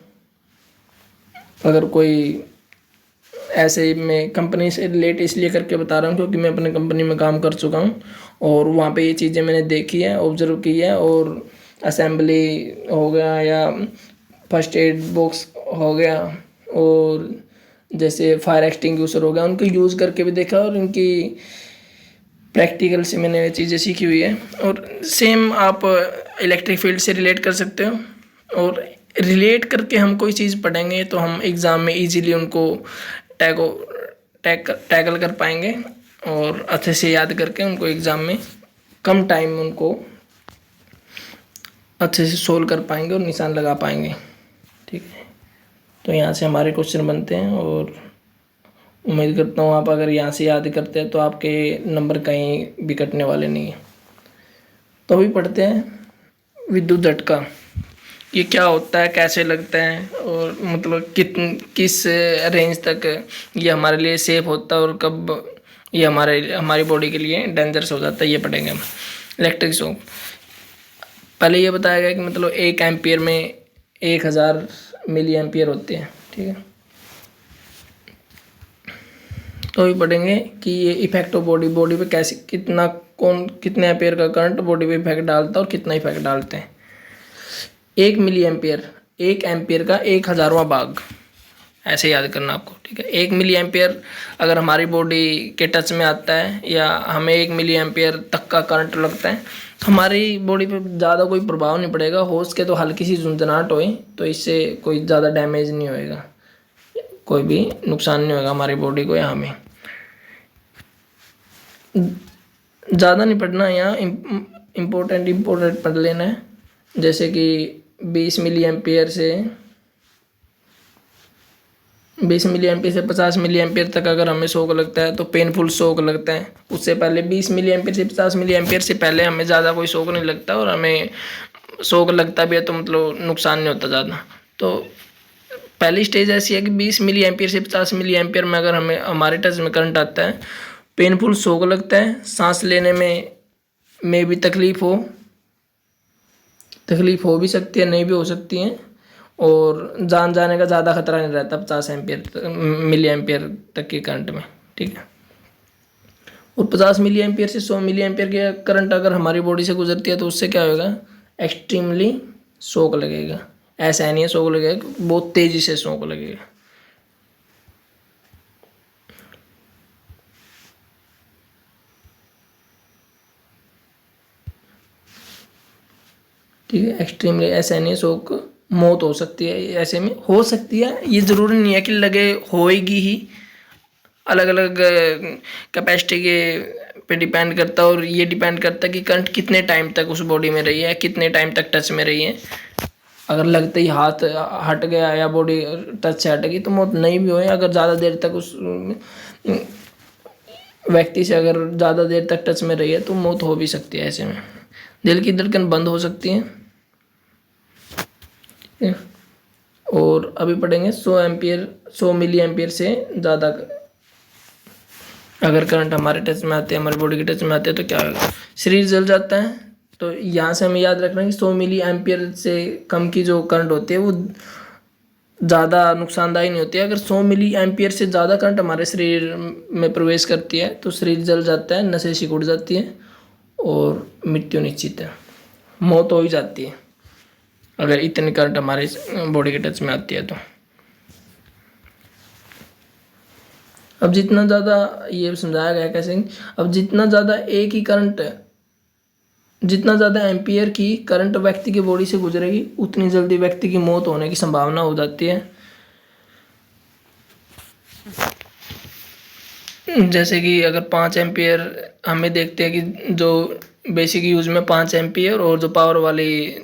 अगर कोई ऐसे मैं कंपनी से रिलेट इसलिए करके बता रहा हूँ क्योंकि मैं अपने कंपनी में काम कर चुका हूँ और वहाँ पे ये चीज़ें मैंने देखी है, ऑब्जर्व की है। और असेंबली हो गया या फर्स्ट एड बॉक्स हो गया और जैसे फायर एक्सटिंग्विशर हो गया, उनको यूज़ करके भी देखा और इनकी प्रैक्टिकल से मैंने ये चीज़ें सीखी हुई है। और सेम आप इलेक्ट्रिक फील्ड से रिलेट कर सकते हो, और रिलेट करके हम कोई चीज़ पढ़ेंगे तो हम एग्ज़ाम में इजीली उनको टैकल कर पाएंगे और अच्छे से याद करके उनको एग्ज़ाम में कम टाइम में उनको अच्छे से सोल्व कर पाएंगे और निशान लगा पाएंगे। ठीक है, तो यहाँ से हमारे क्वेश्चन बनते हैं और उम्मीद करता हूँ आप अगर यहाँ से याद करते हैं तो आपके नंबर कहीं भी कटने वाले नहीं हैं। तो अभी पढ़ते हैं विद्युत झटका। ये क्या होता है, कैसे लगता है, और मतलब किस रेंज तक ये हमारे लिए सेफ होता है, और कब ये हमारी बॉडी के लिए डेंजरस हो जाता है, ये पढ़ेंगे हम। Electric shock. पहले ये बताया गया कि मतलब 1 एम्पियर में 1000 मिली एम्पियर होते हैं, ठीक है। तो अभी पढ़ेंगे कि ये इफेक्ट ऑफ बॉडी पे कैसे कितने एम्पियर का करंट बॉडी पे इफेक्ट डालता है और कितना इफेक्ट डालते हैं। 1 मिली एम्पियर, 1 एम्पियर का 1000वां भाग, ऐसे याद करना आपको, ठीक है। 1 मिली एम्पियर अगर हमारी बॉडी के टच में आता है या हमें 1 मिली एम्पियर तक का करंट लगता है तो हमारी बॉडी पे ज़्यादा कोई प्रभाव नहीं पड़ेगा। हो सके तो हल्की सी झुंझुनाहट होए तो इससे कोई ज़्यादा डैमेज नहीं होएगा, कोई भी नुकसान नहीं होगा हमारी बॉडी को या हमें। ज़्यादा नहीं पढ़ना, यहाँ इम्पोर्टेंट पढ़ लेना है। जैसे कि 20 मिली एम्पियर से 50 मिली एम्पियर तक अगर हमें शॉक लगता है तो पेनफुल शॉक लगता है। उससे पहले 20 मिली एम्पियर से 50 मिली एम्पियर से पहले हमें ज़्यादा कोई शॉक नहीं लगता, और हमें शॉक लगता भी है तो मतलब नुकसान नहीं होता ज़्यादा। तो पहली स्टेज ऐसी है कि 20 मिली एम्पियर से 50 मिली एम्पियर में अगर हमारे टच में करंट आता है, पेनफुल शॉक लगता है, सांस लेने में भी तकलीफ़ हो भी सकती है, नहीं भी हो सकती है, और जान जाने का ज़्यादा खतरा नहीं रहता 50 मिली एम्पियर तक के करंट में, ठीक है। और 50 मिली एम्पियर से 100 मिली एम्पियर के करंट अगर हमारी बॉडी से गुजरती है तो उससे क्या होगा, एक्सट्रीमली शॉक लगेगा। ऐसा नहीं है शॉक लगेगा, बहुत तेज़ी से शॉक लगेगा। ठीक है, एक्सट्रीमली ऐसा नहीं है, शॉक मौत हो सकती है, ऐसे में हो सकती है, ये ज़रूरी नहीं है कि लगे, होएगी ही। अलग अलग कैपेसिटी के पे डिपेंड करता है, और ये डिपेंड करता है कि करंट कितने टाइम तक उस बॉडी में रही है, कितने टाइम तक टच में रही है। अगर लगते ही हाथ हट गया या बॉडी टच से हट गई तो मौत नहीं भी हो। अगर ज़्यादा देर तक उस व्यक्ति से अगर ज़्यादा देर तक टच में रही है तो मौत हो भी सकती है। ऐसे में दिल की धड़कन बंद हो सकती है। और अभी पढ़ेंगे 100 मिली एम्पियर से ज़्यादा अगर करंट हमारे टच में आते हैं, हमारी बॉडी के टच में आते हैं तो क्या होगा, शरीर जल जाता है। तो यहाँ से हमें याद रखना है कि 100 मिली एम्पियर से कम की जो करंट होती है वो ज़्यादा नुकसानदायी नहीं होती है। अगर 100 मिली एम्पियर से ज़्यादा करंट हमारे शरीर में प्रवेश करती है तो शरीर जल जाता है, नसें सिकुड़ जाती है और मृत्यु निश्चित है, मौत हो ही जाती है अगर इतनी करंट हमारे बॉडी के टच में आती है तो। अब जितना ज़्यादा ये समझाया गया कैसे, अब जितना ज़्यादा एम्पियर की करंट व्यक्ति की बॉडी से गुजरेगी उतनी जल्दी व्यक्ति की मौत होने की संभावना हो जाती है। जैसे कि अगर 5 एम्पियर हमें देखते हैं कि जो बेसिक यूज़ में 5 एम्पियर, और जो पावर वाली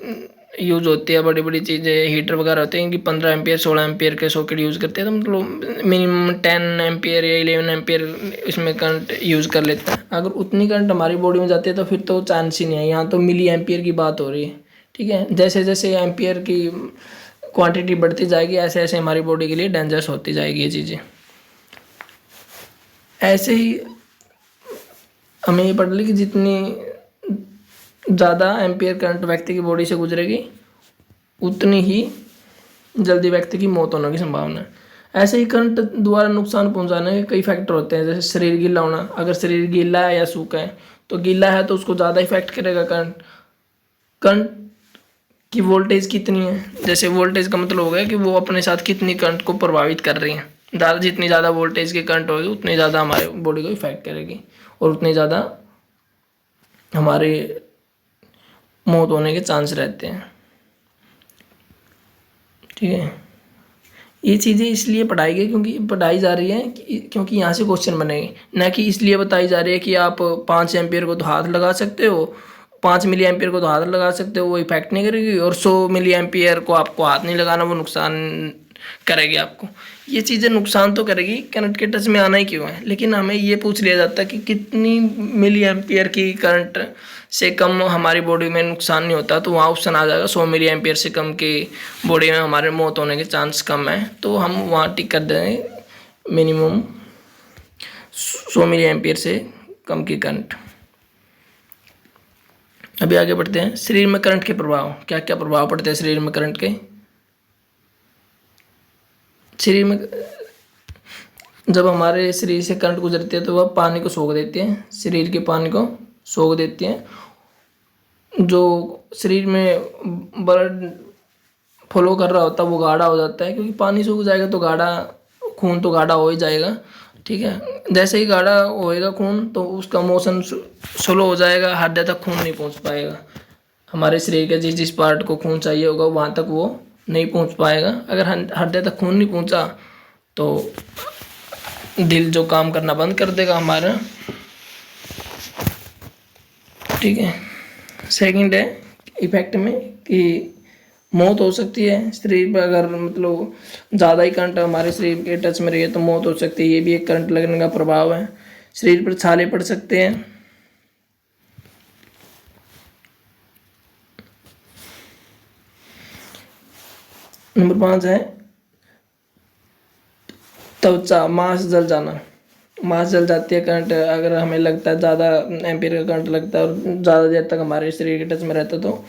यूज़ होती है, बड़ी बड़ी चीज़ें हीटर वगैरह होते हैं कि 15 एम्पियर 16 एम्पियर के सॉकेट यूज़ करते हैं, तो मतलब मिनिमम 10 एम्पियर या 11 एम्पियर इसमें करंट यूज़ कर लेते हैं। अगर उतनी करंट हमारी बॉडी में जाती है तो फिर तो चांस ही नहीं है। यहाँ तो मिली एम्पियर की बात हो रही है, ठीक है। जैसे जैसे एम्पियर की क्वांटिटी बढ़ती जाएगी ऐसे ऐसे हमारी बॉडी के लिए डेंजरस होती जाएगी ये चीज़ें। ऐसे ही हमें ये पढ़ ली कि जितनी ज़्यादा एम्पियर करंट व्यक्ति की बॉडी से गुजरेगी उतनी ही जल्दी व्यक्ति की मौत होने की संभावना है। ऐसे ही करंट द्वारा नुकसान पहुंचाने के कई फैक्टर होते हैं, जैसे शरीर गीला होना। अगर शरीर गीला है या सूखा है, तो गीला है तो उसको ज़्यादा इफेक्ट करेगा करंट। करंट की वोल्टेज कितनी है, जैसे वोल्टेज का मतलब हो गया कि वो अपने साथ कितनी करंट को प्रभावित कर रही है। जितनी ज़्यादा वोल्टेज की करंट होगी उतनी ज़्यादा हमारे बॉडी को इफेक्ट करेगी और उतनी ज़्यादा हमारे मौत होने के चांस रहते हैं, ठीक है। ये चीज़ें इसलिए पढ़ाई गई पढ़ाई जा रही है क्योंकि यहाँ से क्वेश्चन बनेंगे, ना कि इसलिए बताई जा रही है कि आप 5 एम्पियर को तो हाथ लगा सकते हो, 5 मिली एम्पियर को तो हाथ लगा सकते हो, वो इफेक्ट नहीं करेगी, और 100 मिली एम्पियर को आपको हाथ नहीं लगाना, वो नुकसान करेगी आपको। ये चीज़ें नुकसान तो करेगी, करंट के टच में आना ही क्यों है, लेकिन हमें ये पूछ लिया जाता है कि कितनी मिली एम्पियर की करंट से कम हमारी बॉडी में नुकसान नहीं होता, तो वहाँ ऑप्शन आ जाएगा 100 मिली एम्पियर से कम की बॉडी में हमारे मौत होने के चांस कम है, तो हम वहाँ टिक कर देंगे मिनिमम 100 मिली एम्पियर से कम की करंट। अभी आगे बढ़ते हैं। शरीर में करंट के प्रभाव, क्या क्या प्रभाव पड़ते हैं शरीर में करंट के। शरीर में जब हमारे शरीर से करंट गुजरती है तो वह पानी को सोख देती है, शरीर के पानी को सोख देती है। जो शरीर में ब्लड फ्लो कर रहा होता है वो गाढ़ा हो जाता है, क्योंकि पानी सूख जाएगा तो गाढ़ा खून तो गाढ़ा हो ही जाएगा, ठीक है। जैसे ही गाढ़ा होएगा खून तो उसका मोशन स्लो हो जाएगा, हृदय तक खून नहीं पहुंच पाएगा। हमारे शरीर के जिस जिस पार्ट को खून चाहिए होगा वहाँ तक वो नहीं पहुंच पाएगा। अगर हृदय तक खून नहीं पहुंचा तो दिल जो काम करना बंद कर देगा हमारा, ठीक है। सेकंड है इफेक्ट में कि मौत हो सकती है शरीर पर, अगर मतलब ज़्यादा ही करंट हमारे शरीर के टच में रही तो मौत हो सकती है, ये भी एक करंट लगने का प्रभाव है। शरीर पर छाले पड़ सकते हैं। नंबर 5 है त्वचा मांस जल जाना, मांस जल जाती है करंट अगर हमें लगता है ज़्यादा एम्पीयर का करंट लगता है और ज़्यादा देर तक हमारे शरीर के टच में रहता है तो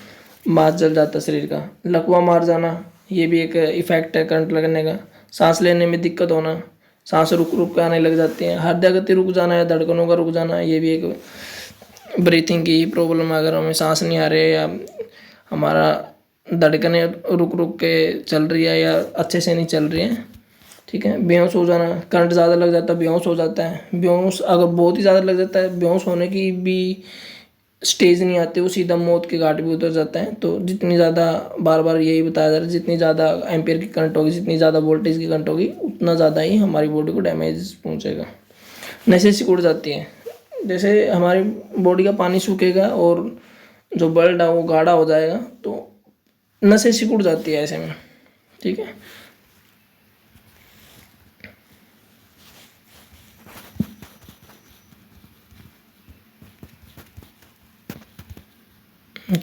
मांस जल जाता है शरीर का। लकवा मार जाना, ये भी एक इफेक्ट है करंट लगने का। सांस लेने में दिक्कत होना, सांस रुक रुक के आने लग जाती है। हृदय गति रुक जाना या धड़कनों का रुक जाना, ये भी एक ब्रीथिंग की प्रॉब्लम है। अगर हमें सांस नहीं आ रही है या हमारा धड़कनें रुक रुक के चल रही है या अच्छे से नहीं चल रही है, ठीक है। बेहोश हो जाना, करंट ज़्यादा लग जाता है बेहोश हो जाता है। बेहोश अगर बहुत ही ज़्यादा लग जाता है, बेहोश होने की भी स्टेज नहीं आती, वो सीधा मौत के घाट भी उतर जाता है। तो जितनी ज़्यादा, बार बार यही बताया जा रहा है, जितनी ज़्यादा एम्पियर की करंट होगी, जितनी ज़्यादा वोल्टेज की करंट होगी, उतना ज़्यादा ही हमारी बॉडी को डैमेज पहुँचेगा। नसें सिकुड़ जाती हैं, जैसे हमारी बॉडी का पानी सूखेगा और जो ब्लड है वो गाढ़ा हो जाएगा तो नसें सिकुड़ जाती है ऐसे में, ठीक है।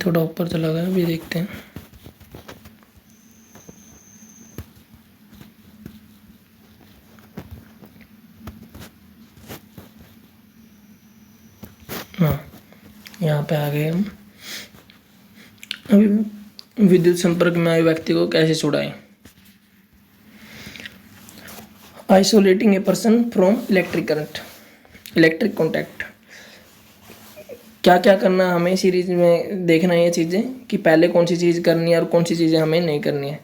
थोड़ा ऊपर चला गया, अभी देखते हैं। हाँ, यहाँ पे आ गए हम। अभी विद्युत संपर्क में आए व्यक्ति को कैसे छुड़ाएं। Isolating a person from electric current, electric contact. क्या क्या करना हमें सीरीज में देखना है ये चीज़ें कि पहले कौन सी चीज़ करनी है और कौन सी चीज़ें हमें नहीं करनी है।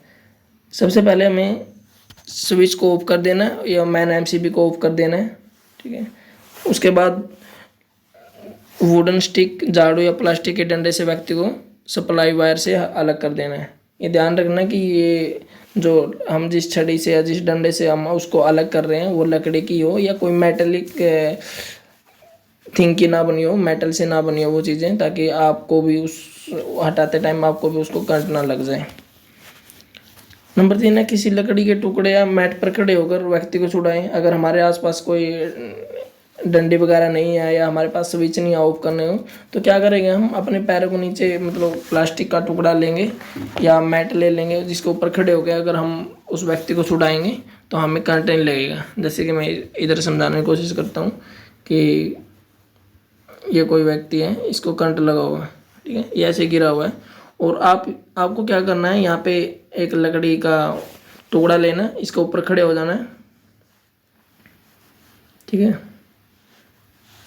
सबसे पहले हमें स्विच को ऑफ कर देना है या मैन एमसीबी को ऑफ कर देना है, ठीक है। उसके बाद वुडन स्टिक, झाड़ू या प्लास्टिक के डंडे से व्यक्ति को सप्लाई वायर से अलग कर देना है। ये ध्यान रखना कि ये जो हम जिस छड़ी से या जिस डंडे से हम उसको अलग कर रहे हैं वो लकड़ी की हो या कोई मेटेलिक थिंग की ना बनी हो, मेटल से ना बनी हो वो चीज़ें, ताकि आपको भी उस हटाते टाइम आपको भी उसको करंट ना लग जाए। नंबर 3 है किसी लकड़ी के टुकड़े या मैट पर खड़े होकर व्यक्ति को छुड़ाएं। अगर हमारे आसपास कोई डंडी वगैरह नहीं है या हमारे पास स्विच नहीं ऑफ करने हो तो क्या करेंगे, हम अपने पैरों को नीचे मतलब प्लास्टिक का टुकड़ा लेंगे या मैट ले लेंगे जिसके ऊपर खड़े होकर अगर हम उस व्यक्ति को छुड़ाएंगे तो हमें करंट नहीं लगेगा। जैसे कि मैं इधर समझाने की कोशिश करता हूँ कि ये कोई व्यक्ति है, इसको करंट लगा हुआ है, ठीक है, ये ऐसे गिरा हुआ है और आपको क्या करना है, यहाँ पे एक लकड़ी का टुकड़ा लेना है, इसके ऊपर खड़े हो जाना है, ठीक है।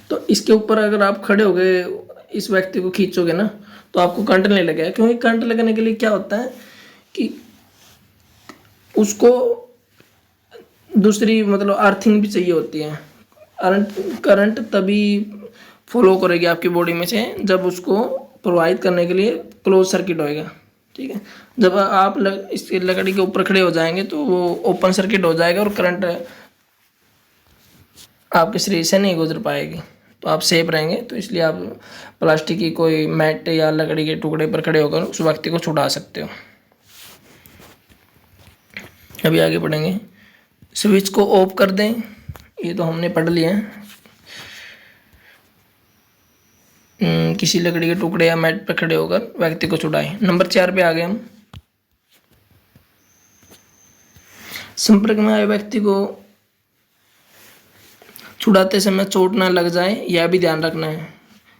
तो इसके ऊपर अगर आप खड़े हो गए इस व्यक्ति को खींचोगे ना तो आपको करंट नहीं लगेगा, क्योंकि करंट लगने के लिए क्या होता है कि उसको दूसरी मतलब अर्थिंग भी चाहिए होती है। करंट तभी फ्लो करेगी आपकी बॉडी में से जब उसको प्रवाहित करने के लिए क्लोज सर्किट होएगा, ठीक है। जब आप इसके लकड़ी के ऊपर खड़े हो जाएंगे तो वो ओपन सर्किट हो जाएगा और करंट आपके शरीर से नहीं गुजर पाएगी, तो आप सेफ रहेंगे। तो इसलिए आप प्लास्टिक की कोई मैट या लकड़ी के टुकड़े पर खड़े होकर उस व्यक्ति को छुड़ा सकते हो। अभी आगे बढ़ेंगे। स्विच को ऑफ कर दें, ये तो हमने पढ़ लिया है। किसी लकड़ी के टुकड़े या मैट पर खड़े होकर व्यक्ति को छुड़ाएं। नंबर 4 पे आ गए हम। संपर्क में आए व्यक्ति को छुड़ाते समय चोट ना लग जाए, यह भी ध्यान रखना है,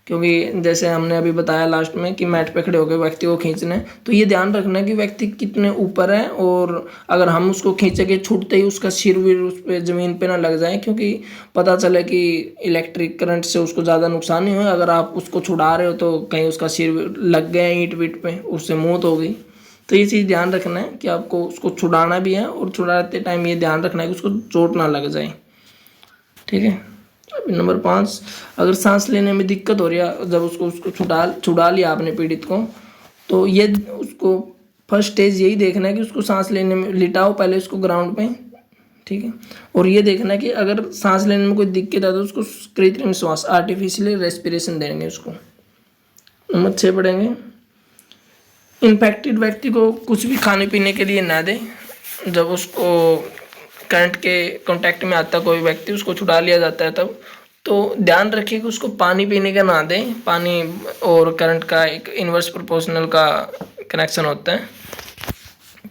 क्योंकि जैसे हमने अभी बताया लास्ट में कि मैट पे खड़े होकर व्यक्ति को खींचना है, तो ये ध्यान रखना है कि व्यक्ति कितने ऊपर है, और अगर हम उसको खींचेंगे छूटते ही उसका सिर भी उस पर ज़मीन पे ना लग जाए, क्योंकि पता चले कि इलेक्ट्रिक करंट से उसको ज़्यादा नुकसान नहीं हो। अगर आप उसको छुड़ा रहे हो तो कहीं उसका सिर लग गया ईंट वीट पे, उससे मौत हो गई। तो ये चीज़ ध्यान रखना है कि आपको उसको छुड़ाना भी है, और छुड़ाते टाइम ये ध्यान रखना है कि उसको चोट ना लग जाए। ठीक है। अभी नंबर 5, अगर सांस लेने में दिक्कत हो रही है, जब उसको छुड़ा लिया आपने पीड़ित को, तो ये उसको फर्स्ट स्टेज यही देखना है कि उसको सांस लेने में लिटाओ पहले उसको ग्राउंड पे। ठीक है। और ये देखना है कि अगर सांस लेने में कोई दिक्कत है तो उसको कृत्रिम श्वास, आर्टिफिशियल रेस्पिरेशन देंगे उसको। नंबर 6 पढ़ेंगे। इन्फेक्टेड व्यक्ति को कुछ भी खाने पीने के लिए ना दें। जब उसको करंट के कांटेक्ट में आता कोई व्यक्ति, उसको छुड़ा लिया जाता है तब, तो ध्यान रखिए कि उसको पानी पीने का ना दें। पानी और करंट का एक इन्वर्स प्रोपोर्शनल का कनेक्शन होता है,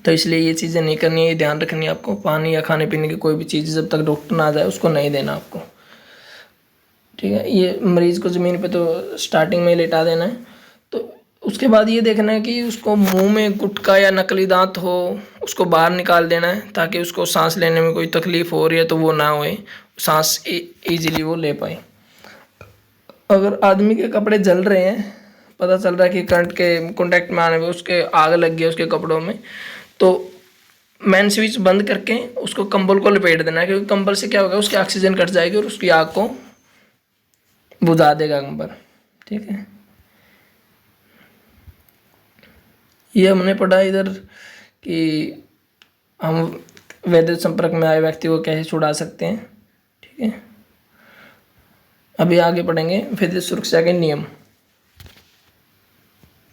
तो इसलिए ये चीज़ें नहीं करनी है, ये ध्यान रखनी है आपको। पानी या खाने पीने की कोई भी चीज़ जब तक डॉक्टर ना आ जाए उसको नहीं देना आपको। ठीक है। ये मरीज़ को ज़मीन पे तो स्टार्टिंग में लेटा देना है। तो उसके बाद ये देखना है कि उसको मुंह में गुटखा या नकली दांत हो, उसको बाहर निकाल देना है, ताकि उसको सांस लेने में कोई तकलीफ़ हो रही है तो वो ना होए, सांस ईजिली वो ले पाए। अगर आदमी के कपड़े जल रहे हैं, पता चल रहा है कि करंट के कांटेक्ट में आने में उसके आग लग गई उसके कपड़ों में, तो मेन स्विच बंद करके उसको कंबल को लपेट देना है, क्योंकि कंबल से क्या होगा, उसकी ऑक्सीजन कट जाएगी और उसकी आग को बुझा देगा कंबल। ठीक है। ये हमने पढ़ा इधर कि हम वैद्य संपर्क में आए व्यक्ति को कैसे छुड़ा सकते हैं। ठीक है। अभी आगे पढ़ेंगे वैद्य सुरक्षा के नियम।